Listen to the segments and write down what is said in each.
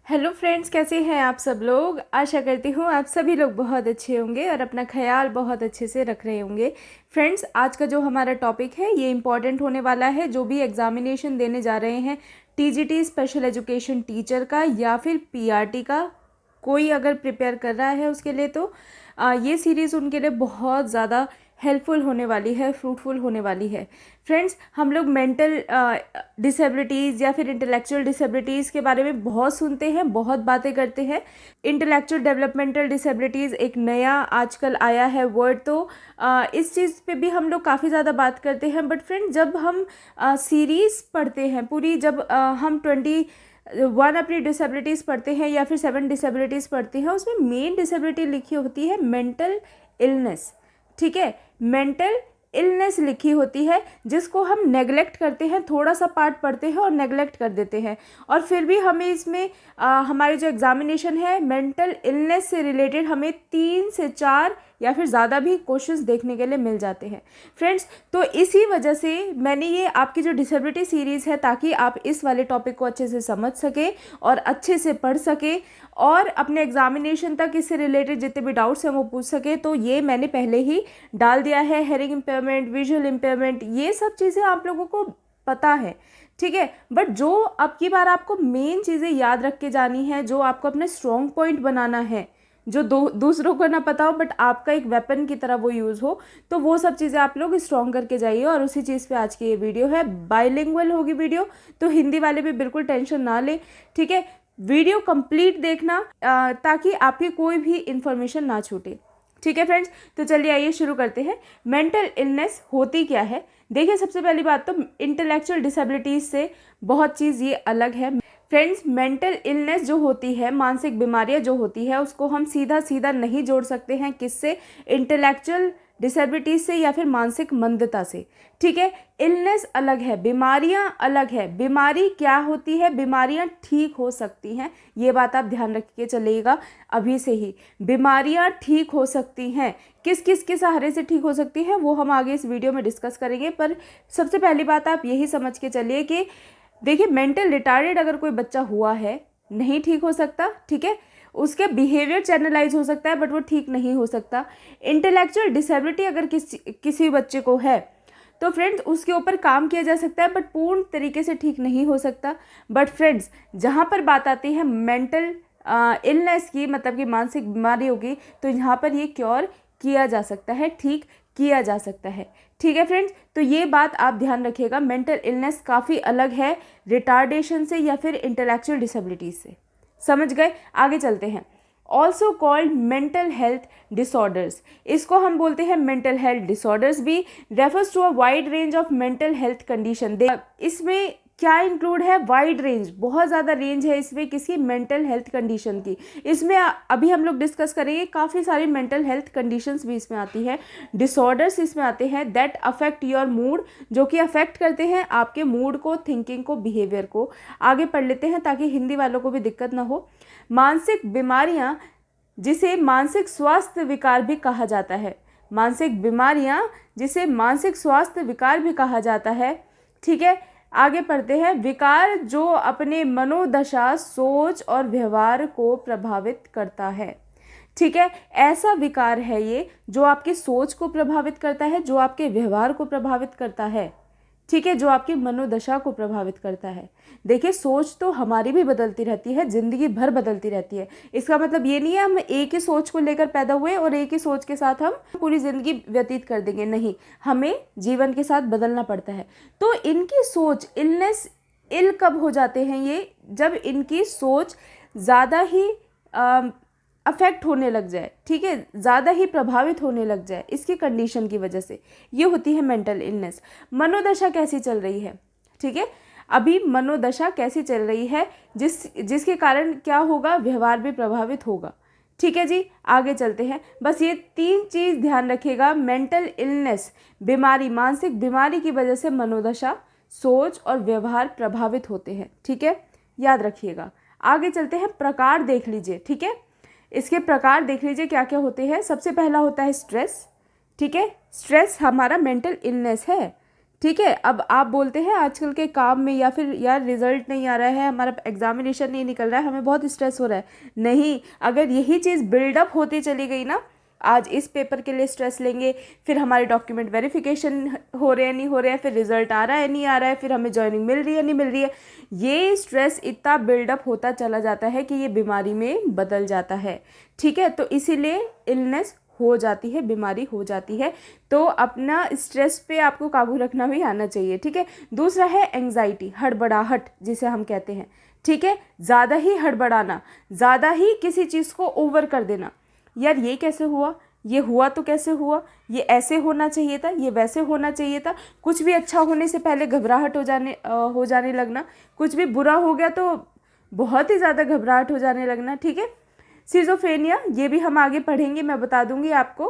Hello friends, कैसे हैं आप सब लोग। आशा करती हूँ आप सभी लोग बहुत अच्छे होंगे और अपना ख्याल बहुत अच्छे से रख रहे होंगे। फ्रेंड्स, आज का जो हमारा टॉपिक है ये इम्पॉर्टेंट होने वाला है। जो भी एग्जामिनेशन देने जा रहे हैं, टीजीटी स्पेशल एजुकेशन टीचर का या फिर पीआरटी का, कोई अगर प्रिपेयर कर रहा है उसके लिए तो ये सीरीज़ उनके लिए बहुत ज़्यादा हेल्पफुल होने वाली है, फ्रूटफुल होने वाली है। फ्रेंड्स, हम लोग मेंटल डिसेबिलिटीज़ या फिर इंटेलेक्चुअल डिसेबिलिटीज़ के बारे में बहुत सुनते हैं, बहुत बातें करते हैं। इंटेलेक्चुअल डेवलपमेंटल डिसेबिलिटीज़ एक नया आजकल आया है वर्ड, तो इस चीज़ पे भी हम लोग काफ़ी ज़्यादा बात करते हैं। बट फ्रेंड्स, जब हम सीरीज़ पढ़ते हैं पूरी, जब हम 21 अपनी डिसेबिलिटीज़ पढ़ते हैं या फिर 7 डिसेबिलिटीज़ पढ़ते हैं, उसमें मेन डिसेबिलिटी लिखी होती है मेंटल इलनेस। ठीक है, मेंटल इलनेस लिखी होती है, जिसको हम नेगलेक्ट करते हैं। थोड़ा सा पार्ट पढ़ते हैं और नेगलेक्ट कर देते हैं, और फिर भी हमें इसमें हमारी जो एग्जामिनेशन है मेंटल इलनेस से रिलेटेड हमें 3 से 4 या फिर ज़्यादा भी क्वेश्चंस देखने के लिए मिल जाते हैं फ्रेंड्स। तो इसी वजह से मैंने ये आपकी जो डिसेबिलिटी सीरीज़ है, ताकि आप इस वाले टॉपिक को अच्छे से समझ सके और अच्छे से पढ़ सके और अपने एग्जामिनेशन तक इससे रिलेटेड जितने भी डाउट्स हैं वो पूछ सके, तो ये मैंने पहले ही डाल दिया है। हेयरिंग इम्पेयरमेंट, विजुअल इम्पेयरमेंट, ये सब चीज़ें आप लोगों को पता है, ठीक है। बट जो अब की बार आपको मेन चीज़ें याद रख के जानी है, जो आपको अपने स्ट्रॉन्ग पॉइंट बनाना है, जो दूसरों को ना पता हो बट आपका एक वेपन की तरह वो यूज़ हो, तो वो सब चीज़ें आप लोग स्ट्रॉन्ग करके जाइए। और उसी चीज़ पे आज की ये वीडियो है। बाइलिंगुअल होगी वीडियो, तो हिंदी वाले भी बिल्कुल टेंशन ना ले, ठीक है। वीडियो कंप्लीट देखना ताकि आपकी कोई भी इंफॉर्मेशन ना छूटे, ठीक है फ्रेंड्स। तो चलिए आइए शुरू करते हैं। मेंटल इलनेस होती क्या है। देखिए, सबसे पहली बात तो इंटेलेक्चुअल डिसेबिलिटीज से बहुत चीज़ ये अलग है फ्रेंड्स। मेंटल इलनेस जो होती है, मानसिक बीमारियां जो होती है, उसको हम सीधा सीधा नहीं जोड़ सकते हैं किससे, इंटेलेक्चुअल डिसेबिलिटीज से या फिर मानसिक मंदता से, ठीक है। इलनेस अलग है, बीमारियां अलग है। बीमारी क्या होती है, बीमारियां ठीक हो सकती हैं, ये बात आप ध्यान रख के चलिएगा अभी से ही। बीमारियां ठीक हो सकती हैं, किस किस के सहारे से ठीक हो सकती हैं वो हम आगे इस वीडियो में डिस्कस करेंगे। पर सबसे पहली बात आप यही समझ के चलिए कि देखिए, मेंटल रिटार्डेड अगर कोई बच्चा हुआ है, नहीं ठीक हो सकता, ठीक है। उसके बिहेवियर चैनलाइज हो सकता है बट वो ठीक नहीं हो सकता। इंटेलेक्चुअल डिसेबिलिटी अगर किसी बच्चे को है तो फ्रेंड्स उसके ऊपर काम किया जा सकता है, बट पूर्ण तरीके से ठीक नहीं हो सकता। बट फ्रेंड्स, जहाँ पर बात आती है मेंटल इलनेस की, मतलब कि मानसिक बीमारियों की, तो यहाँ पर ये क्योर किया जा सकता है, ठीक किया जा सकता है, ठीक है फ्रेंड्स। तो ये बात आप ध्यान रखिएगा, मेंटल इलनेस काफ़ी अलग है रिटार्डेशन से या फिर इंटेलेक्चुअल डिसेबिलिटीज से। समझ गए, आगे चलते हैं। Also called mental health disorders, इसको हम बोलते हैं मेंटल हेल्थ डिसऑर्डर्स भी। Refers to a wide range of mental health condition. इसमें क्या इंक्लूड है, वाइड रेंज, बहुत ज़्यादा रेंज है इसमें किसी मेंटल हेल्थ कंडीशन की। इसमें अभी हम लोग डिस्कस करेंगे, काफ़ी सारी मेंटल हेल्थ कंडीशंस भी इसमें आती है, डिसऑर्डर्स इसमें आते हैं दैट अफेक्ट योर मूड, जो कि अफेक्ट करते हैं आपके मूड को, थिंकिंग को, बिहेवियर को। आगे पढ़ लेते हैं ताकि हिंदी वालों को भी दिक्कत ना हो। मानसिक बीमारियां, जिसे मानसिक स्वास्थ्य विकार भी कहा जाता है, मानसिक बीमारियां जिसे मानसिक स्वास्थ्य विकार भी कहा जाता है, ठीक है। आगे पढ़ते हैं। विकार जो अपने मनोदशा, सोच और व्यवहार को प्रभावित करता है, ठीक है। ऐसा विकार है ये जो आपकी सोच को प्रभावित करता है, जो आपके व्यवहार को प्रभावित करता है, ठीक है, जो आपकी मनोदशा को प्रभावित करता है। देखिए, सोच तो हमारी भी बदलती रहती है, ज़िंदगी भर बदलती रहती है। इसका मतलब ये नहीं है हम एक ही सोच को लेकर पैदा हुए और एक ही सोच के साथ हम पूरी ज़िंदगी व्यतीत कर देंगे, नहीं, हमें जीवन के साथ बदलना पड़ता है। तो इनकी सोच, इलनेस, इल कब हो जाते हैं ये, जब इनकी सोच ज़्यादा ही अफेक्ट होने लग जाए, ठीक है, ज़्यादा ही प्रभावित होने लग जाए इसकी कंडीशन की वजह से, ये होती है मेंटल इलनेस। मनोदशा कैसी चल रही है, ठीक है, अभी मनोदशा कैसी चल रही है, जिसके कारण क्या होगा, व्यवहार भी प्रभावित होगा, ठीक है जी। आगे चलते हैं। बस ये 3 चीज़ ध्यान रखिएगा। मेंटल इलनेस, बीमारी, मानसिक बीमारी की वजह से मनोदशा, सोच और व्यवहार प्रभावित होते हैं, ठीक है, याद रखिएगा। आगे चलते हैं, प्रकार देख लीजिए, ठीक है। इसके प्रकार देख लीजिए क्या क्या होते हैं। सबसे पहला होता है स्ट्रेस, ठीक है, स्ट्रेस हमारा मेंटल इलनेस है, ठीक है। अब आप बोलते हैं आजकल के काम में या फिर यार रिजल्ट नहीं आ रहा है, हमारा एग्जामिनेशन नहीं निकल रहा है, हमें बहुत स्ट्रेस हो रहा है। नहीं, अगर यही चीज़ बिल्डअप होती चली गई ना, आज इस पेपर के लिए स्ट्रेस लेंगे, फिर हमारे डॉक्यूमेंट वेरिफिकेशन हो रहे हैं नहीं हो रहे हैं, फिर रिजल्ट आ रहा है नहीं आ रहा है, फिर हमें जॉइनिंग मिल रही है नहीं मिल रही है, ये स्ट्रेस इतना बिल्डअप होता चला जाता है कि ये बीमारी में बदल जाता है। ठीक है, तो इसीलिए इलनेस हो जाती है, बीमारी हो जाती है। तो अपना स्ट्रेस पे आपको काबू रखना भी आना चाहिए। ठीक है। दूसरा है एंग्जाइटी, हड़बड़ाहट जिसे हम कहते हैं। ठीक है, ज़्यादा ही हड़बड़ाना, ज़्यादा ही किसी चीज़ को ओवर कर देना। यार ये कैसे हुआ, ये हुआ तो कैसे हुआ, ये ऐसे होना चाहिए था, ये वैसे होना चाहिए था। कुछ भी अच्छा होने से पहले घबराहट हो जाने लगना, कुछ भी बुरा हो गया तो बहुत ही ज़्यादा घबराहट हो जाने लगना। ठीक है। सिजोफ्रेनिया, ये भी हम आगे पढ़ेंगे, मैं बता दूंगी आपको।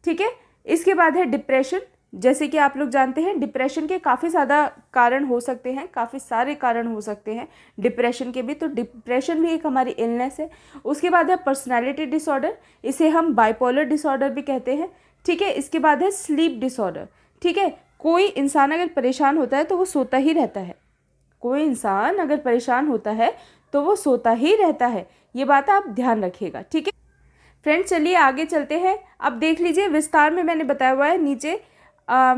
ठीक है। इसके बाद है डिप्रेशन। जैसे कि आप लोग जानते हैं डिप्रेशन के काफ़ी ज़्यादा कारण हो सकते हैं, काफ़ी सारे कारण हो सकते हैं डिप्रेशन के भी, तो डिप्रेशन भी एक हमारी इलनेस है। उसके बाद है पर्सनैलिटी डिसऑर्डर, इसे हम बाइपोलर डिसऑर्डर भी कहते हैं। ठीक है। इसके बाद है स्लीप डिसऑर्डर। ठीक है, कोई इंसान अगर परेशान होता है तो वो सोता ही रहता है, कोई इंसान अगर परेशान होता है तो वो सोता ही रहता है, ये बात आप ध्यान रखिएगा। ठीक है फ्रेंड्स, चलिए आगे चलते हैं। अब देख लीजिए विस्तार में मैंने बताया हुआ है, नीचे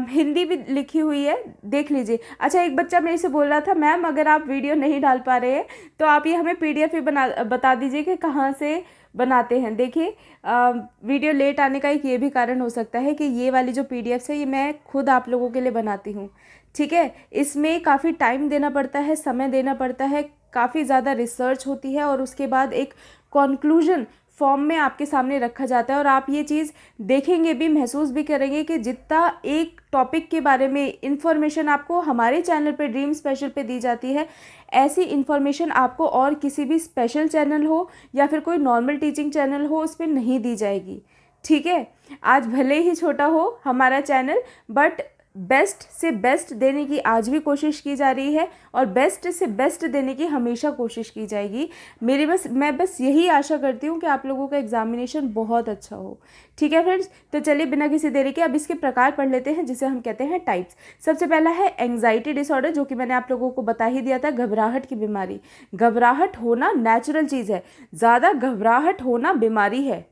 हिंदी भी लिखी हुई है, देख लीजिए। अच्छा, एक बच्चा मेरे से बोल रहा था मैम अगर आप वीडियो नहीं डाल पा रहे हैं तो आप ये हमें पीडीएफ ही बता दीजिए कि कहाँ से बनाते हैं। देखिए वीडियो लेट आने का एक ये भी कारण हो सकता है कि ये वाली जो पीडीएफ है ये मैं खुद आप लोगों के लिए बनाती हूँ। ठीक है, इसमें काफ़ी टाइम देना पड़ता है, समय देना पड़ता है, काफ़ी ज़्यादा रिसर्च होती है और उसके बाद एक कॉन्क्लूजन फॉर्म में आपके सामने रखा जाता है। और आप ये चीज़ देखेंगे भी, महसूस भी करेंगे कि जितना एक टॉपिक के बारे में इन्फॉर्मेशन आपको हमारे चैनल पे ड्रीम स्पेशल पे दी जाती है, ऐसी इन्फॉर्मेशन आपको और किसी भी स्पेशल चैनल हो या फिर कोई नॉर्मल टीचिंग चैनल हो उस पर नहीं दी जाएगी। ठीक है, आज भले ही छोटा हो हमारा चैनल, बट बेस्ट से बेस्ट देने की आज भी कोशिश की जा रही है और बेस्ट से बेस्ट देने की हमेशा कोशिश की जाएगी। मैं बस यही आशा करती हूँ कि आप लोगों का एग्जामिनेशन बहुत अच्छा हो। ठीक है फ्रेंड्स, तो चलिए बिना किसी देरी के अब इसके प्रकार पढ़ लेते हैं जिसे हम कहते हैं टाइप्स। सबसे पहला है एंग्जाइटी डिसऑर्डर, जो कि मैंने आप लोगों को बता ही दिया था, घबराहट की बीमारी। घबराहट होना नेचुरल चीज़ है, ज़्यादा घबराहट होना बीमारी है।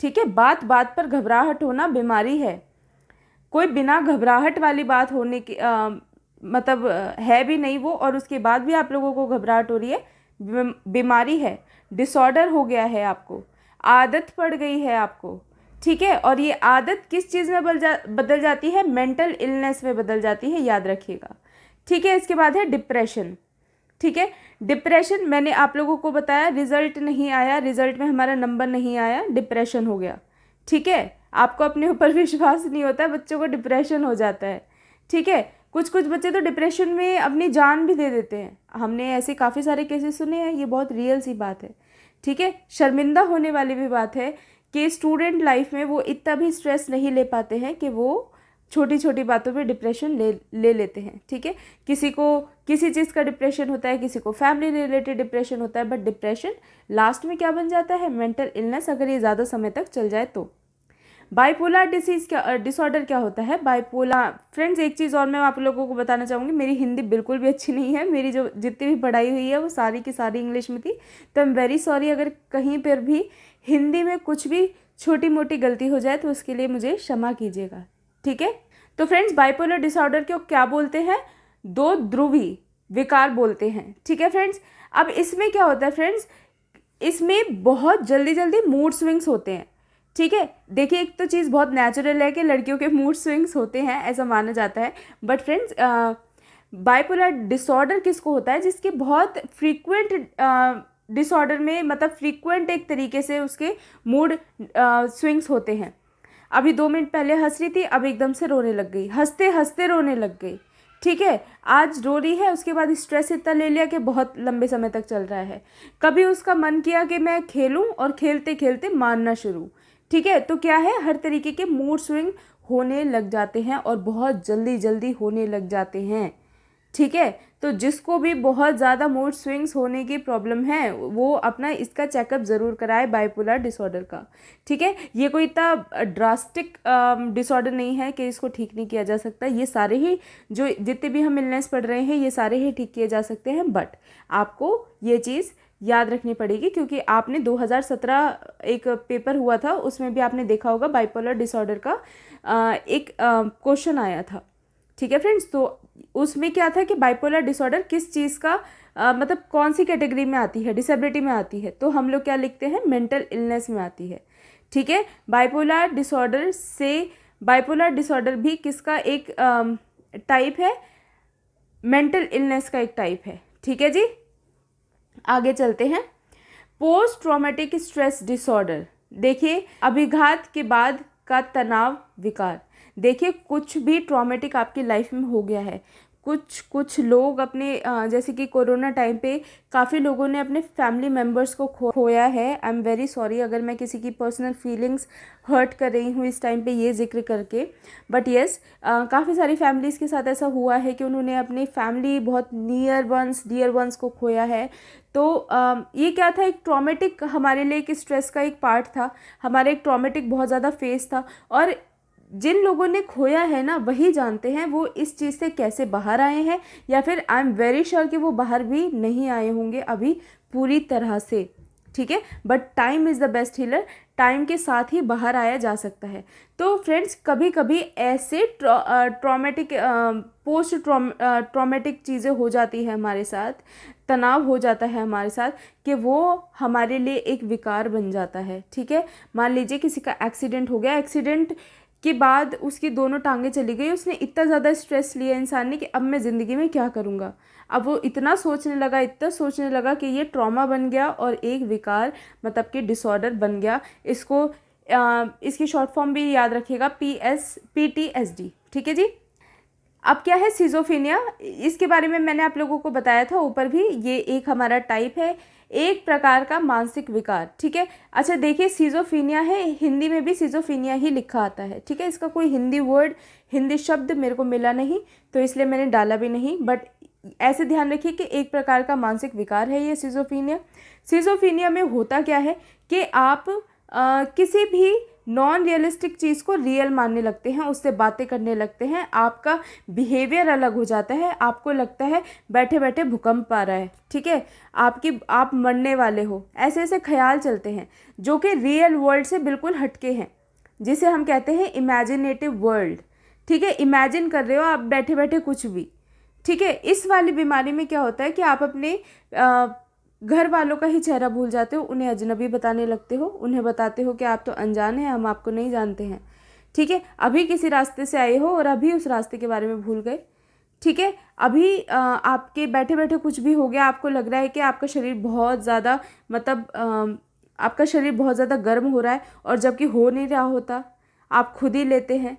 ठीक है, बात बात पर घबराहट होना बीमारी है, कोई बिना घबराहट वाली बात होने की मतलब है भी नहीं वो, और उसके बाद भी आप लोगों को घबराहट हो रही है, बीमारी है, डिसऑर्डर हो गया है आपको, आदत पड़ गई है आपको। ठीक है, और ये आदत किस चीज़ में बदल जाती है, मेंटल इलनेस में बदल जाती है, याद रखिएगा। ठीक है, इसके बाद है डिप्रेशन। ठीक है, डिप्रेशन मैंने आप लोगों को बताया, रिजल्ट नहीं आया, रिजल्ट में हमारा नंबर नहीं आया, डिप्रेशन हो गया। ठीक है, आपको अपने ऊपर विश्वास नहीं होता है, बच्चों को डिप्रेशन हो जाता है। ठीक है, कुछ कुछ बच्चे तो डिप्रेशन में अपनी जान भी दे देते हैं, हमने ऐसे काफ़ी सारे केसेस सुने हैं, ये बहुत रियल सी बात है। ठीक है, शर्मिंदा होने वाली भी बात है कि स्टूडेंट लाइफ में वो इतना भी स्ट्रेस नहीं ले पाते हैं कि वो छोटी छोटी बातों पे डिप्रेशन ले लेते हैं। ठीक है, किसी को किसी चीज़ का डिप्रेशन होता है, किसी को फैमिली रिलेटेड डिप्रेशन होता है, बट डिप्रेशन लास्ट में क्या बन जाता है, मेंटल इलनेस, अगर ये ज़्यादा समय तक चल जाए तो। बाइपोलर डिसऑर्डर क्या होता है, बाइपोलर फ्रेंड्स एक चीज़ और मैं आप लोगों को बताना चाहूँगी, मेरी हिंदी बिल्कुल भी अच्छी नहीं है, मेरी जो जितनी भी पढ़ाई हुई है वो सारी की सारी इंग्लिश में थी, तो आई एम वेरी सॉरी अगर कहीं पर भी हिंदी में कुछ भी छोटी मोटी गलती हो जाए तो उसके लिए मुझे क्षमा कीजिएगा। ठीक है, तो फ्रेंड्स बाइपोलर डिसऑर्डर को क्या बोलते हैं, दो ध्रुवी विकार बोलते हैं। ठीक है फ्रेंड्स, अब इसमें क्या होता है फ्रेंड्स, इसमें बहुत जल्दी जल्दी मूड स्विंग्स होते हैं। ठीक है, देखिए एक तो चीज़ बहुत नेचुरल है कि लड़कियों के मूड स्विंग्स होते हैं, ऐसा माना जाता है, बट फ्रेंड्स बाइपोलर डिसऑर्डर किसको होता है, जिसके बहुत फ्रीक्वेंट डिसऑर्डर में मतलब फ्रीक्वेंट एक तरीके से उसके मूड स्विंग्स होते हैं। अभी 2 मिनट पहले हंस रही थी, अब एकदम से रोने लग गई, हंसते हंसते रोने लग गई। ठीक है, आज रो रही है, उसके बाद स्ट्रेस इतना ले लिया कि बहुत लंबे समय तक चल रहा है। कभी उसका मन किया कि मैं खेलूं और खेलते खेलते मारना शुरू। ठीक है, तो क्या है, हर तरीके के मूड स्विंग होने लग जाते हैं और बहुत जल्दी जल्दी होने लग जाते हैं। ठीक है, तो जिसको भी बहुत ज़्यादा मूड स्विंग्स होने की प्रॉब्लम है वो अपना इसका चेकअप ज़रूर कराए बाइपोलर डिसऑर्डर का, ठीक है। ये कोई इतना ड्रास्टिक डिसऑर्डर नहीं है कि इसको ठीक नहीं किया जा सकता। ये सारे ही जो जितने भी हम इलनेस पढ़ रहे हैं ये सारे ही ठीक किए जा सकते हैं, बट आपको ये चीज़ याद रखनी पड़ेगी क्योंकि आपने 2017 एक पेपर हुआ था उसमें भी आपने देखा होगा बाइपोलर डिसऑर्डर का एक क्वेश्चन आया था, ठीक है फ्रेंड्स। तो उसमें क्या था कि बाइपोलर डिसऑर्डर किस चीज़ का मतलब कौन सी कैटेगरी में आती है, डिसेबिलिटी में आती है, तो हम लोग क्या लिखते हैं, मेंटल इलनेस में आती है, ठीक है। बाइपोलर डिसऑर्डर भी किसका एक टाइप है, मेंटल इलनेस का एक टाइप है, ठीक है जी। आगे चलते हैं। पोस्ट ट्रॉमेटिक स्ट्रेस डिसऑर्डर, देखिए अभिघात के बाद का तनाव विकार। देखिए कुछ भी ट्रॉमेटिक आपकी लाइफ में हो गया है, कुछ लोग अपने जैसे कि कोरोना टाइम पे काफ़ी लोगों ने अपने फैमिली मेम्बर्स को खोया है। आई एम वेरी सॉरी अगर मैं किसी की पर्सनल फीलिंग्स हर्ट कर रही हूँ इस टाइम पे ये जिक्र करके, बट येस काफ़ी सारी फैमिलीज़ के साथ ऐसा हुआ है कि उन्होंने अपनी फैमिली बहुत डियर वंस को खोया है। तो ये क्या था, एक ट्रॉमेटिक हमारे लिए एक स्ट्रेस का एक पार्ट था, हमारा एक ट्रॉमेटिक बहुत ज़्यादा फेस था। और जिन लोगों ने खोया है ना वही जानते हैं वो इस चीज़ से कैसे बाहर आए हैं, या फिर आई एम वेरी श्योर कि वो बाहर भी नहीं आए होंगे अभी पूरी तरह से, ठीक है। But time is the best healer, time के साथ ही बाहर आया जा सकता है। तो फ्रेंड्स कभी कभी ऐसे ट्रॉमेटिक पोस्ट ट्रॉमेटिक चीज़ें हो जाती है हमारे साथ, तनाव हो जाता है हमारे साथ कि वो हमारे लिए एक विकार बन जाता है, ठीक है। मान लीजिए किसी का एक्सीडेंट हो गया, एक्सीडेंट के बाद उसकी दोनों टांगें चली गई, उसने इतना ज़्यादा स्ट्रेस लिया इंसान ने कि अब मैं ज़िंदगी में क्या करूँगा। अब वो इतना सोचने लगा कि ये ट्रॉमा बन गया और एक विकार मतलब कि डिसऑर्डर बन गया। इसकी शॉर्ट फॉर्म भी याद रखिएगा, PTSD, ठीक है जी। अब क्या है सिजोफ्रेनिया, इसके बारे में मैंने आप लोगों को बताया था ऊपर भी, ये एक हमारा टाइप है, एक प्रकार का मानसिक विकार, ठीक है। अच्छा देखिए सिजोफ्रेनिया है, हिंदी में भी सिजोफ्रेनिया ही लिखा आता है, ठीक है। इसका कोई हिंदी शब्द मेरे को मिला नहीं तो इसलिए मैंने डाला भी नहीं, बट ऐसे ध्यान रखिए कि एक प्रकार का मानसिक विकार है ये सिजोफ्रेनिया में होता क्या है कि आप किसी भी नॉन रियलिस्टिक चीज़ को रियल मानने लगते हैं, उससे बातें करने लगते हैं, आपका बिहेवियर अलग हो जाता है, आपको लगता है बैठे बैठे भूकंप आ रहा है, ठीक है, आप मरने वाले हो, ऐसे ऐसे ख्याल चलते हैं जो कि रियल वर्ल्ड से बिल्कुल हटके हैं, जिसे हम कहते हैं इमेजिनेटिव वर्ल्ड, ठीक है। इमेजिन कर रहे हो आप बैठे बैठे कुछ भी, ठीक है। इस वाली बीमारी में क्या होता है कि आप अपने घर वालों का ही चेहरा भूल जाते हो, उन्हें अजनबी बताने लगते हो, उन्हें बताते हो कि आप तो अनजान हैं, हम आपको नहीं जानते हैं, ठीक है। अभी किसी रास्ते से आए हो और अभी उस रास्ते के बारे में भूल गए, ठीक है। अभी आपके बैठे बैठे कुछ भी हो गया, आपको लग रहा है कि आपका शरीर बहुत ज़्यादा आपका शरीर बहुत ज़्यादा गर्म हो रहा है और जबकि हो नहीं रहा होता, आप खुद ही लेते हैं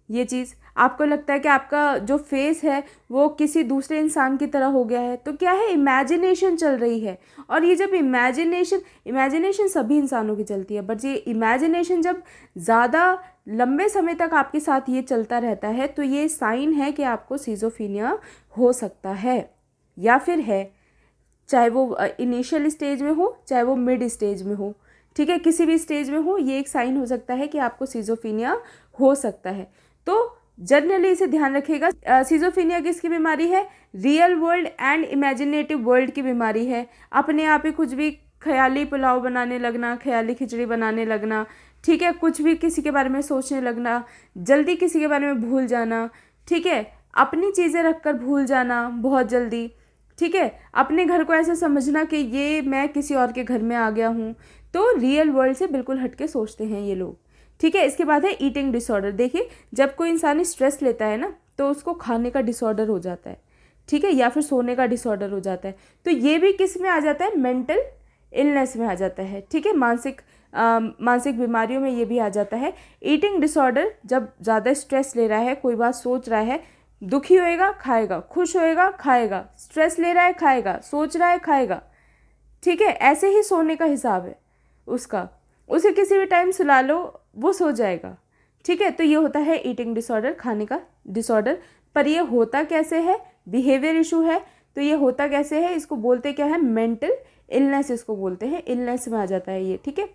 ये चीज़। आपको लगता है कि आपका जो फेस है वो किसी दूसरे इंसान की तरह हो गया है, तो क्या है, इमेजिनेशन चल रही है। और ये जब इमेजिनेशन सभी इंसानों की चलती है, बट ये इमेजिनेशन जब ज़्यादा लंबे समय तक आपके साथ ये चलता रहता है तो ये साइन है कि आपको सिजोफ्रेनिया हो सकता है या फिर है, चाहे वो इनिशियल स्टेज में हो चाहे वो मिड स्टेज में हो, ठीक है, किसी भी स्टेज में हो, ये एक साइन हो सकता है कि आपको सिजोफ्रेनिया हो सकता है। तो जनरली इसे ध्यान रखिएगा। सिजोफ्रेनिया किसकी बीमारी है, real world and imaginative world की बीमारी है। अपने आप ही कुछ भी ख्याली पुलाव बनाने लगना, ख्याली खिचड़ी बनाने लगना, ठीक है, कुछ भी किसी के बारे में सोचने लगना, जल्दी किसी के बारे में भूल जाना, ठीक है, अपनी चीज़ें रखकर भूल जाना बहुत जल्दी, ठीक है, अपने घर को ऐसे समझना कि ये मैं किसी और के घर में आ गया हूँ, तो रियल वर्ल्ड से बिल्कुल हटके सोचते हैं ये लोग, ठीक है। इसके बाद है ईटिंग डिसऑर्डर। देखिए जब कोई इंसान स्ट्रेस लेता है ना तो उसको खाने का डिसऑर्डर हो जाता है, ठीक है, या फिर सोने का डिसऑर्डर हो जाता है, तो ये भी किस में आ जाता है, मेंटल इलनेस में आ जाता है, ठीक है, मानसिक बीमारियों में ये भी आ जाता है। ईटिंग डिसऑर्डर जब ज़्यादा स्ट्रेस ले रहा है, कोई बात सोच रहा है, दुखी होएगा खाएगा, खुश होएगा खाएगा, स्ट्रेस ले रहा है खाएगा, सोच रहा है खाएगा, ठीक है, ऐसे ही सोने का हिसाब है उसका, उसे किसी भी टाइम सुला लो वो सो जाएगा, ठीक है। तो ये होता है ईटिंग डिसऑर्डर, खाने का डिसऑर्डर। पर ये होता कैसे है, बिहेवियर इशू है, तो ये होता कैसे है, इसको बोलते क्या है, मेंटल इलनेस इसको बोलते हैं, इलनेस में आ जाता है ये, ठीक है।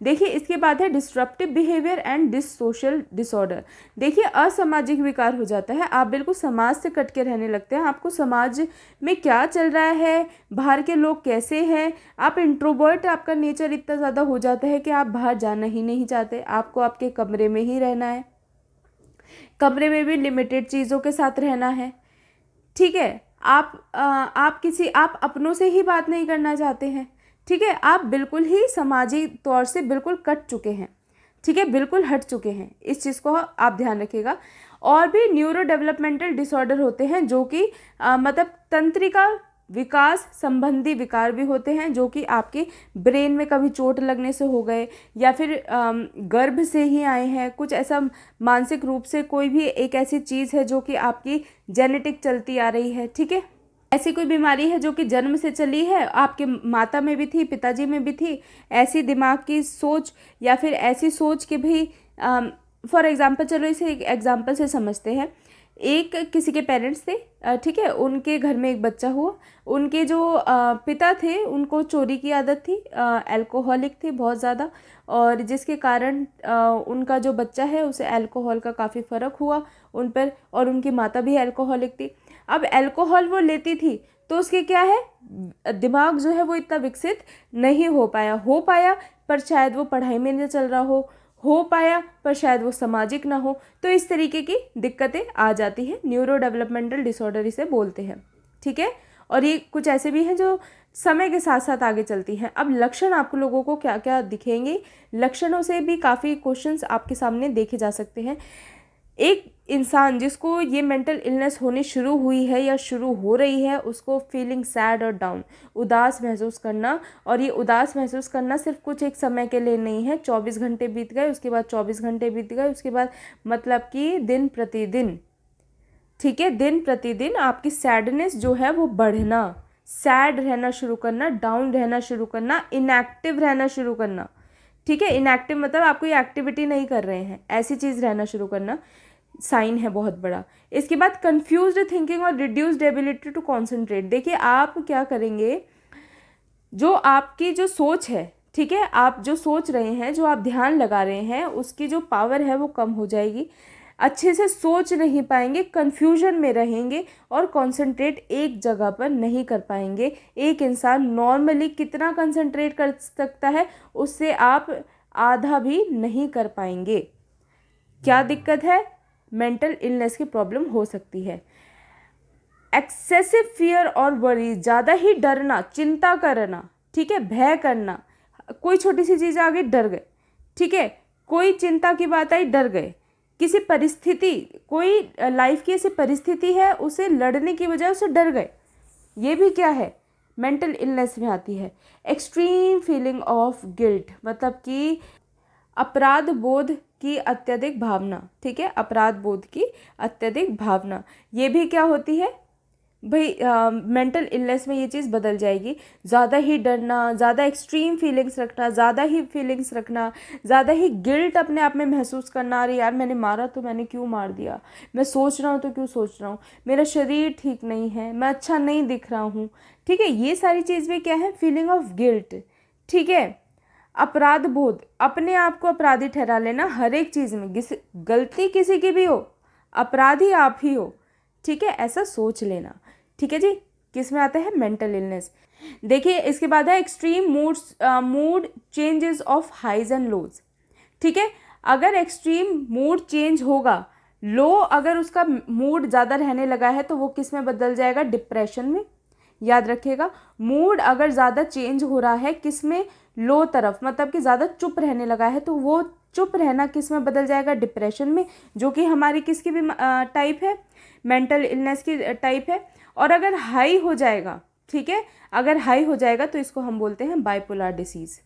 देखिए इसके बाद है डिस्ट्रप्टिव बिहेवियर एंड डिसोशल डिसऑर्डर। देखिए असामाजिक विकार हो जाता है, आप बिल्कुल समाज से कट के रहने लगते हैं, आपको समाज में क्या चल रहा है, बाहर के लोग कैसे हैं, आप इंट्रोवर्ट, आपका नेचर इतना ज़्यादा हो जाता है कि आप बाहर जाना ही नहीं चाहते, आपको आपके कमरे में ही रहना है, कमरे में भी लिमिटेड चीज़ों के साथ रहना है, ठीक है। आप अपनों से ही बात नहीं करना चाहते हैं, ठीक है। आप बिल्कुल ही सामाजिक तौर से बिल्कुल कट चुके हैं, ठीक है, बिल्कुल हट चुके हैं, इस चीज़ को आप ध्यान रखिएगा। और भी न्यूरो डेवलपमेंटल डिसऑर्डर होते हैं जो कि मतलब तंत्रिका विकास संबंधी विकार भी होते हैं, जो कि आपके ब्रेन में कभी चोट लगने से हो गए या फिर गर्भ से ही आए हैं, कुछ ऐसा मानसिक रूप से कोई भी एक ऐसी चीज़ है जो कि आपकी जेनेटिक चलती आ रही है, ठीक है। ऐसी कोई बीमारी है जो कि जन्म से चली है, आपके माता में भी थी, पिताजी में भी थी, ऐसी दिमाग की सोच या फिर ऐसी सोच के भी फॉर एग्जांपल, चलो इसे एक एग्जांपल से समझते हैं। एक किसी के पेरेंट्स थे, ठीक है, उनके घर में एक बच्चा हुआ, उनके जो पिता थे उनको चोरी की आदत थी, अल्कोहलिक थे बहुत ज़्यादा, और जिसके कारण उनका जो बच्चा है उसे अल्कोहल का काफ़ी फ़र्क हुआ उन पर, और उनकी माता भी अल्कोहलिक थी। अब अल्कोहल वो लेती थी तो उसके क्या है, दिमाग जो है वो इतना विकसित नहीं हो पाया, पर शायद वो पढ़ाई में नहीं चल रहा हो पाया, पर शायद वो सामाजिक ना हो, तो इस तरीके की दिक्कतें आ जाती हैं, न्यूरो डेवलपमेंटल डिसऑर्डर इसे बोलते हैं, ठीक है। और ये कुछ ऐसे भी हैं जो समय के साथ साथ आगे चलती हैं। अब लक्षण आपको लोगों को क्या क्या दिखेंगे, लक्षणों से भी काफ़ी क्वेश्चंस आपके सामने देखे जा सकते हैं। एक इंसान जिसको ये मेंटल इलनेस होनी शुरू हुई है या शुरू हो रही है, उसको फीलिंग सैड और डाउन, उदास महसूस करना, और ये उदास महसूस करना सिर्फ कुछ एक समय के लिए नहीं है, 24 घंटे बीत गए, उसके बाद 24 घंटे बीत गए, उसके बाद मतलब कि दिन प्रतिदिन, ठीक है, दिन प्रतिदिन आपकी सैडनेस जो है वो बढ़ना, सैड रहना शुरू करना, डाउन रहना शुरू करना, इनएक्टिव रहना शुरू करना, ठीक है। इनएक्टिव मतलब आप कोई एक्टिविटी नहीं कर रहे हैं, ऐसी चीज़ रहना शुरू करना साइन है बहुत बड़ा। इसके बाद कंफ्यूज्ड थिंकिंग और रिड्यूस्ड एबिलिटी टू कॉन्सेंट्रेट। देखिए आप क्या करेंगे, जो आपकी जो सोच है, ठीक है, आप जो सोच रहे हैं, जो आप ध्यान लगा रहे हैं, उसकी जो पावर है वो कम हो जाएगी, अच्छे से सोच नहीं पाएंगे, कन्फ्यूजन में रहेंगे और कंसंट्रेट एक जगह पर नहीं कर पाएंगे। एक इंसान नॉर्मली कितना कंसंट्रेट कर सकता है, उससे आप आधा भी नहीं कर पाएंगे। क्या दिक्कत है, मेंटल इलनेस की प्रॉब्लम हो सकती है। एक्सेसिव फियर और वरी, ज़्यादा ही डरना, चिंता करना, ठीक है, भय करना, कोई छोटी सी चीज़ आ गई डर गए, ठीक है, कोई चिंता की बात आई डर गए, किसी परिस्थिति, कोई लाइफ की ऐसी परिस्थिति है उसे लड़ने की बजाय उसे डर गए, ये भी क्या है, मेंटल इलनेस में आती है। एक्सट्रीम फीलिंग ऑफ गिल्ट, मतलब कि अपराध बोध की अत्यधिक भावना, ठीक है, अपराध बोध की अत्यधिक भावना, ये भी क्या होती है भाई, मेंटल इलनेस में ये चीज़ बदल जाएगी। ज़्यादा ही डरना, ज़्यादा एक्सट्रीम फीलिंग्स रखना, ज़्यादा ही फीलिंग्स रखना, ज़्यादा ही गिल्ट अपने आप में महसूस करना, अरे यार मैंने मारा तो मैंने क्यों मार दिया, मैं सोच रहा हूँ तो क्यों सोच रहा हूँ, मेरा शरीर ठीक नहीं है, मैं अच्छा नहीं दिख रहा हूँ, ठीक है, ये सारी चीज़ भी क्या है, फीलिंग ऑफ गिल्ट, ठीक है। अपराध बोध, अपने आप को अपराधी ठहरा लेना हर एक चीज़ में, गलती किसी की भी हो, अपराधी आप ही हो, ठीक है, ऐसा सोच लेना, ठीक है जी। किस में आता है, मेंटल इलनेस। देखिए इसके बाद है extreme mood changes of highs and lows, ठीक है। अगर एक्सट्रीम मूड चेंज होगा, लो अगर उसका मूड ज़्यादा रहने लगा है तो वो किस में बदल जाएगा, डिप्रेशन में। याद रखिएगा, मूड अगर ज़्यादा चेंज हो रहा है किस में, लो तरफ, मतलब कि ज़्यादा चुप रहने लगा है, तो वो चुप रहना किस में बदल जाएगा, डिप्रेशन में, जो कि हमारी किसकी भी टाइप है, मेंटल इलनेस की टाइप है। और अगर हाई हो जाएगा, ठीक है, अगर हाई हो जाएगा तो इसको हम बोलते हैं बाइपोलर डिसीज़,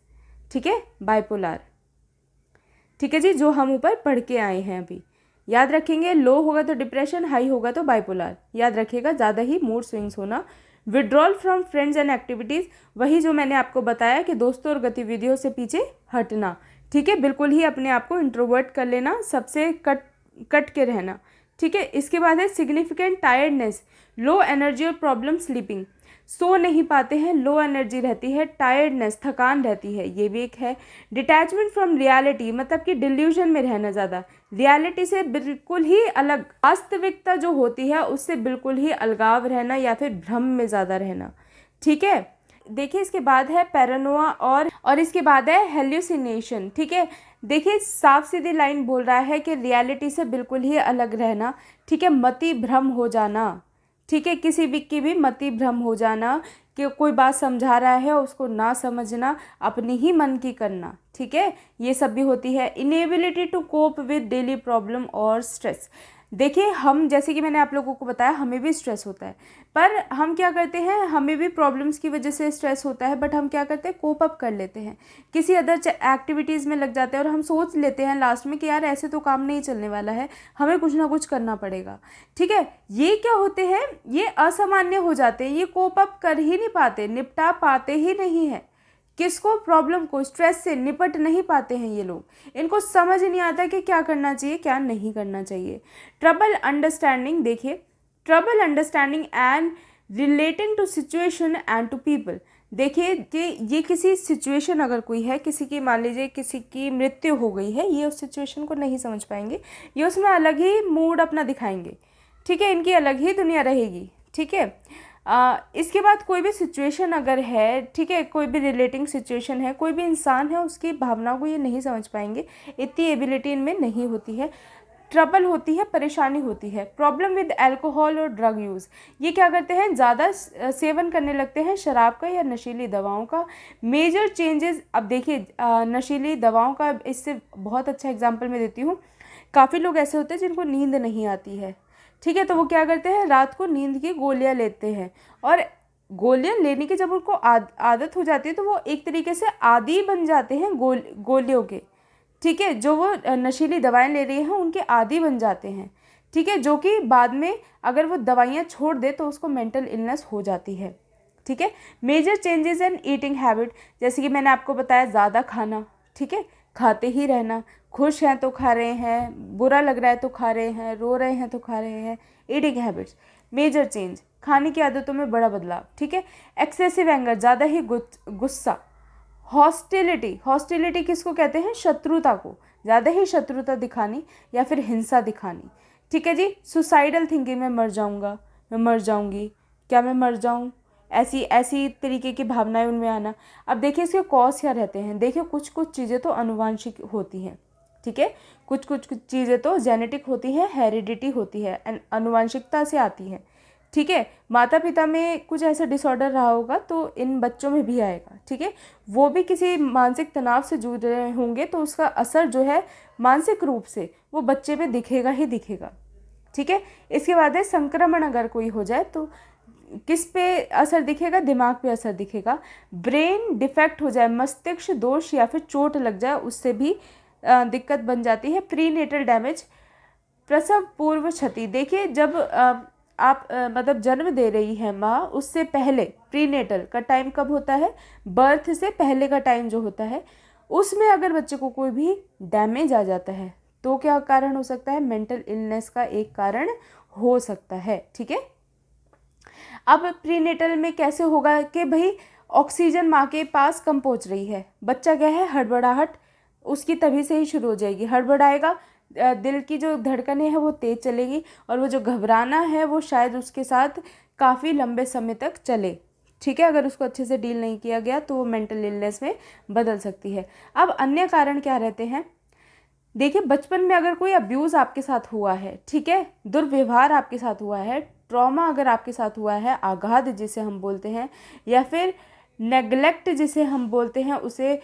ठीक है, बाइपोलर, ठीक है जी, जो हम ऊपर पढ़ के आए हैं अभी। याद रखेंगे, लो होगा तो डिप्रेशन, हाई होगा तो बाइपोलर। याद रखिएगा, ज़्यादा ही मूड स्विंग्स होना। Withdrawal from friends and activities, वही जो मैंने आपको बताया कि दोस्तों और गतिविधियों से पीछे हटना, ठीक है, बिल्कुल ही अपने आप को इंट्रोवर्ट कर लेना, सबसे कट के रहना, ठीक है। इसके बाद है सिग्निफिकेंट टायर्डनेस, लो एनर्जी और प्रॉब्लम स्लीपिंग, सो नहीं पाते हैं, लो एनर्जी रहती है, टायर्डनेस थकान रहती है, ये भी एक है। डिटैचमेंट फ्रॉम रियलिटी, मतलब कि डिल्यूजन में रहना, ज़्यादा रियलिटी से बिल्कुल ही अलग, वास्तविकता जो होती है उससे बिल्कुल ही अलगाव रहना या फिर भ्रम में ज़्यादा रहना, ठीक है। देखिए इसके बाद है पैरानोआ और इसके बाद है हेल्यूसिनेशन, ठीक है। देखिए साफ सीधी लाइन बोल रहा है कि रियलिटी से बिल्कुल ही अलग रहना, ठीक है, मति भ्रम हो जाना, ठीक है, किसी भी की भी मति भ्रम हो जाना, कि कोई बात समझा रहा है उसको ना समझना, अपनी ही मन की करना, ठीक है, ये सब भी होती है। Inability to cope with daily problem और स्ट्रेस। देखिए हम, जैसे कि मैंने आप लोगों को बताया, हमें भी स्ट्रेस होता है, पर हम क्या करते हैं, हमें भी प्रॉब्लम्स की वजह से स्ट्रेस होता है, बट हम क्या करते हैं, कोप अप कर लेते हैं, किसी अदर एक्टिविटीज़ में लग जाते हैं, और हम सोच लेते हैं लास्ट में कि यार ऐसे तो काम नहीं चलने वाला है, हमें कुछ ना कुछ करना पड़ेगा, ठीक है। ये क्या होते हैं, ये असामान्य हो जाते हैं, ये कोप अप कर ही नहीं पाते, निपटा पाते ही नहीं है, किसको, प्रॉब्लम को, स्ट्रेस से निपट नहीं पाते हैं ये लोग, इनको समझ नहीं आता कि क्या करना चाहिए क्या नहीं करना चाहिए। ट्रबल अंडरस्टैंडिंग, देखिए trouble understanding and relating to situation and to people. देखिए कि ये किसी सिचुएशन अगर कोई है, किसी की, मान लीजिए किसी की मृत्यु हो गई है, ये उस सिचुएशन को नहीं समझ पाएंगे, ये उसमें अलग ही मूड अपना दिखाएंगे, ठीक है, इनकी अलग ही दुनिया रहेगी, ठीक है। इसके बाद कोई भी सिचुएशन अगर है, ठीक है, कोई भी रिलेटिंग सिचुएशन है, कोई भी इंसान है, उसकी भावनाओं को ये नहीं समझ पाएंगे, इतनी एबिलिटी इनमें नहीं होती है। ट्रबल होती है, परेशानी होती है। प्रॉब्लम विद अल्कोहल और ड्रग यूज़, ये क्या करते हैं, ज़्यादा सेवन करने लगते हैं शराब का या नशीली दवाओं का। मेजर चेंजेस, अब देखिए नशीली दवाओं का इससे बहुत अच्छा एग्जाम्पल मैं देती हूँ। काफ़ी लोग ऐसे होते हैं जिनको नींद नहीं आती है, ठीक है, तो वो क्या करते हैं, रात को नींद की गोलियां लेते हैं, और गोलियां लेने की जब उनको आदत हो जाती है तो वो एक तरीके से आदी बन जाते हैं गोलियों के, ठीक है, जो वो नशीली दवाएं ले रही हैं उनके आदी बन जाते हैं, ठीक है, जो कि बाद में अगर वो दवाइयाँ छोड़ दे तो उसको मेंटल इलनेस हो जाती है, ठीक है। Major changes in eating habit, जैसे कि मैंने आपको बताया, ज़्यादा खाना, ठीक है, खाते ही रहना, खुश हैं तो खा रहे हैं, बुरा लग रहा है तो खा रहे हैं, रो रहे हैं तो खा रहे हैं, ईटिंग हैबिट्स। मेजर चेंज, खाने की आदतों में बड़ा बदलाव, ठीक है। एक्सेसिव एंगर, ज़्यादा ही गुस्सा। हॉस्टिलिटी, हॉस्टिलिटी किसको कहते हैं, शत्रुता को, ज़्यादा ही शत्रुता दिखानी या फिर हिंसा दिखानी, ठीक है जी। सुसाइडल थिंकिंग, मैं मर जाऊंगा, मैं मर जाऊंगी, क्या मैं मर जाऊं, ऐसी ऐसी तरीके की भावनाएं उनमें आना। अब देखिए इसके कॉज क्या रहते हैं, देखिए कुछ कुछ चीज़ें तो अनुवांशिक होती हैं, ठीक है, कुछ कुछ चीज़ें तो जेनेटिक होती हैं, हेरिडिटी होती है, अनुवांशिकता से आती है, ठीक है। माता पिता में कुछ ऐसा डिसऑर्डर रहा होगा तो इन बच्चों में भी आएगा, ठीक है। वो भी किसी मानसिक तनाव से जूझ रहे होंगे तो उसका असर जो है मानसिक रूप से वो बच्चे में दिखेगा ही दिखेगा, ठीक है। इसके बाद है संक्रमण, अगर कोई हो जाए तो किस पे असर दिखेगा, दिमाग पे असर दिखेगा। ब्रेन डिफेक्ट हो जाए, मस्तिष्क दोष या फिर चोट लग जाए, उससे भी दिक्कत बन जाती है। प्रीनेटल डैमेज, प्रसव पूर्व क्षति, देखिए जब आप मतलब जन्म दे रही है माँ, उससे पहले प्रीनेटल का टाइम कब होता है, बर्थ से पहले का टाइम जो होता है, उसमें अगर बच्चे को कोई भी डैमेज आ जाता है तो क्या कारण हो सकता है, मेंटल इलनेस का एक कारण हो सकता है, ठीक है। अब प्रीनेटल में कैसे होगा कि भाई ऑक्सीजन माँ के पास कम पहुँच रही है, बच्चा क्या है, हड़बड़ाहट उसकी तभी से ही शुरू हो जाएगी, हड़बड़ाएगा, दिल की जो धड़कनें हैं वो तेज़ चलेगी, और वो जो घबराना है वो शायद उसके साथ काफ़ी लंबे समय तक चले, ठीक है। अगर उसको अच्छे से डील नहीं किया गया तो वो मेंटल इलनेस में बदल सकती है। अब अन्य कारण क्या रहते हैं, देखिए बचपन में अगर कोई अब्यूज़ आपके साथ हुआ है, ठीक है, दुर्व्यवहार आपके साथ हुआ है, ट्रॉमा अगर आपके साथ हुआ है, आघात जिसे हम बोलते हैं, या फिर नेग्लेक्ट जिसे हम बोलते हैं, उसे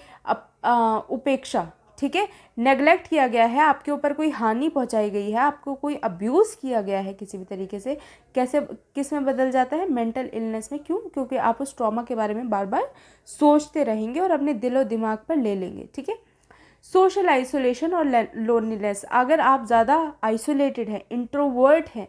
उपेक्षा, ठीक है, नेग्लेक्ट किया गया है, आपके ऊपर कोई हानि पहुंचाई गई है, आपको कोई अब्यूज़ किया गया है किसी भी तरीके से, कैसे किस में बदल जाता है, मेंटल इलनेस में। क्यों, क्योंकि आप उस ट्रॉमा के बारे में बार बार सोचते रहेंगे और अपने दिल और दिमाग पर ले लेंगे, ठीक है। सोशल आइसोलेशन और लोनलीनेस, अगर आप ज़्यादा आइसोलेटेड हैं, इंट्रोवर्ट हैं,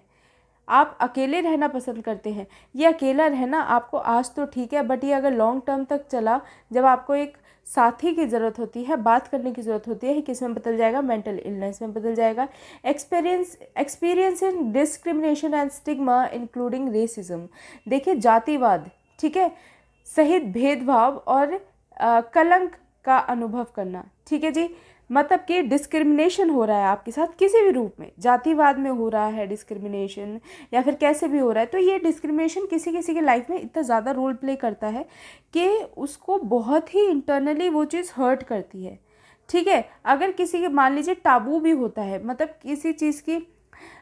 आप अकेले रहना पसंद करते हैं, ये अकेला रहना आपको आज तो ठीक है, बट ये अगर लॉन्ग टर्म तक चला, जब आपको एक साथी की ज़रूरत होती है, बात करने की ज़रूरत होती है, किस में बदल जाएगा, मेंटल इलनेस में बदल जाएगा। Experience in discrimination and stigma including racism. देखिए जातिवाद, ठीक है, सहित भेदभाव और कलंक का अनुभव करना, ठीक है जी। मतलब कि डिस्क्रिमिनेशन हो रहा है आपके साथ किसी भी रूप में, जातिवाद में हो रहा है डिस्क्रिमिनेशन या फिर कैसे भी हो रहा है, तो ये डिस्क्रिमिनेशन किसी किसी के लाइफ में इतना ज़्यादा रोल प्ले करता है कि उसको बहुत ही इंटरनली वो चीज़ हर्ट करती है, ठीक है। अगर किसी के मान लीजिए टाबू भी होता है, मतलब किसी चीज़ की,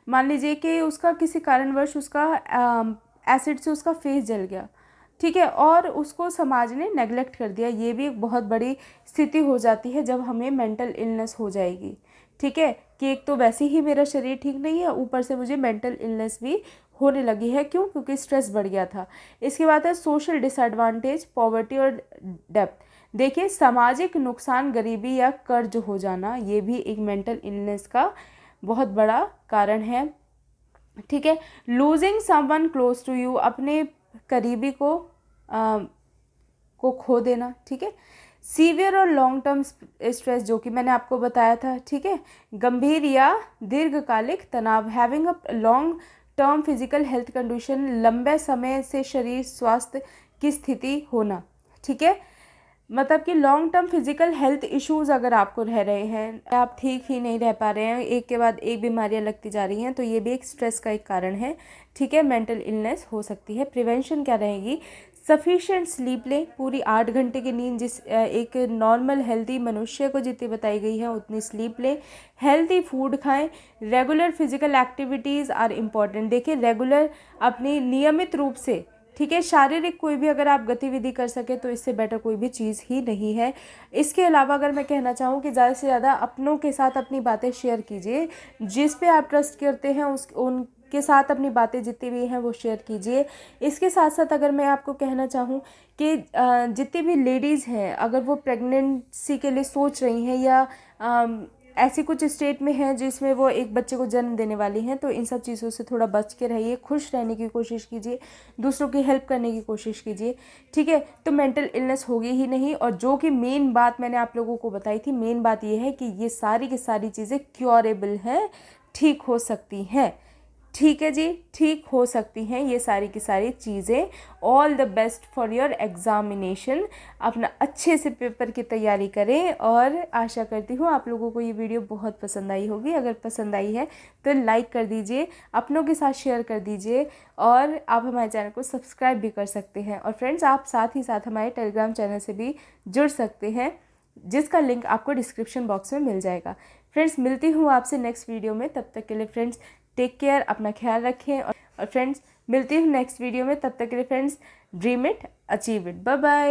मान लीजिए कि उसका किसी कारणवश उसका एसिड से उसका फेस जल गया, ठीक है, और उसको समाज ने नेग्लेक्ट कर दिया, ये भी एक बहुत बड़ी स्थिति हो जाती है जब हमें मेंटल इलनेस हो जाएगी, ठीक है। कि एक तो वैसे ही मेरा शरीर ठीक नहीं है, ऊपर से मुझे मेंटल इलनेस भी होने लगी है, क्यों, क्योंकि स्ट्रेस बढ़ गया था। इसके बाद है सोशल डिसएडवांटेज, पॉवर्टी और डेप्थ। देखिए सामाजिक नुकसान, गरीबी या कर्ज हो जाना, ये भी एक मेंटल इलनेस का बहुत बड़ा कारण है, ठीक है। Losing someone close to you, अपने करीबी को खो देना, ठीक है। सीवियर और लॉन्ग टर्म स्ट्रेस, जो कि मैंने आपको बताया था, ठीक है। गंभीर या दीर्घकालिक तनाव, having a long term physical health condition, लंबे समय से शरीर स्वास्थ्य की स्थिति होना, ठीक है। मतलब कि long term physical health issues अगर आपको रह रहे हैं, आप ठीक ही नहीं रह पा रहे हैं, एक के बाद एक बीमारियां लगती जा रही हैं, तो ये भी एक स्ट्रेस का एक कारण है, ठीक है। मेंटल इलनेस हो सकती है। प्रिवेंशन क्या रहेगी, सफिशिएंट स्लीप लें, पूरी 8 घंटे की नींद, जिस एक नॉर्मल हेल्दी मनुष्य को जितनी बताई गई है उतनी स्लीप लें। हेल्दी फूड खाएं। Regular physical activities are important. देखिए रेगुलर, अपनी नियमित रूप से, ठीक है, शारीरिक कोई भी अगर आप गतिविधि कर सके तो इससे बेटर कोई भी चीज़ ही नहीं है। इसके अलावा अगर मैं कहना चाहूँ कि ज़्यादा से ज़्यादा अपनों के साथ अपनी बातें शेयर कीजिए, जिस पे आप ट्रस्ट करते हैं उनके साथ अपनी बातें जितनी भी हैं वो शेयर कीजिए। इसके साथ साथ अगर मैं आपको कहना चाहूँ कि जितनी भी लेडीज़ हैं, अगर वो प्रेगनेंसी के लिए सोच रही हैं या ऐसी कुछ स्टेट में हैं जिसमें वो एक बच्चे को जन्म देने वाली हैं, तो इन सब चीज़ों से थोड़ा बच के रहिए, खुश रहने की कोशिश कीजिए, दूसरों की हेल्प करने की कोशिश कीजिए, ठीक है। तो मेंटल इलनेस होगी ही नहीं। और जो कि मेन बात मैंने आप लोगों को बताई थी, मेन बात ये है कि ये सारी की सारी चीज़ें क्योरेबल हैं, ठीक हो सकती हैं, ठीक है जी, ठीक हो सकती हैं ये सारी की सारी चीज़ें। All the best for your examination. अपना अच्छे से पेपर की तैयारी करें और आशा करती हूँ आप लोगों को ये वीडियो बहुत पसंद आई होगी। अगर पसंद आई है तो लाइक कर दीजिए, अपनों के साथ शेयर कर दीजिए और आप हमारे चैनल को सब्सक्राइब भी कर सकते हैं। और फ्रेंड्स, आप साथ ही साथ हमारे टेलीग्राम चैनल से भी जुड़ सकते हैं, जिसका लिंक आपको डिस्क्रिप्शन बॉक्स में मिल जाएगा। फ्रेंड्स, मिलती हूँ आपसे नेक्स्ट वीडियो में, तब तक के लिए फ्रेंड्स टेक केयर, अपना ख्याल रखें। और फ्रेंड्स, मिलती हूँ नेक्स्ट वीडियो में, तब तक के लिए friends dream it, achieve it, bye bye.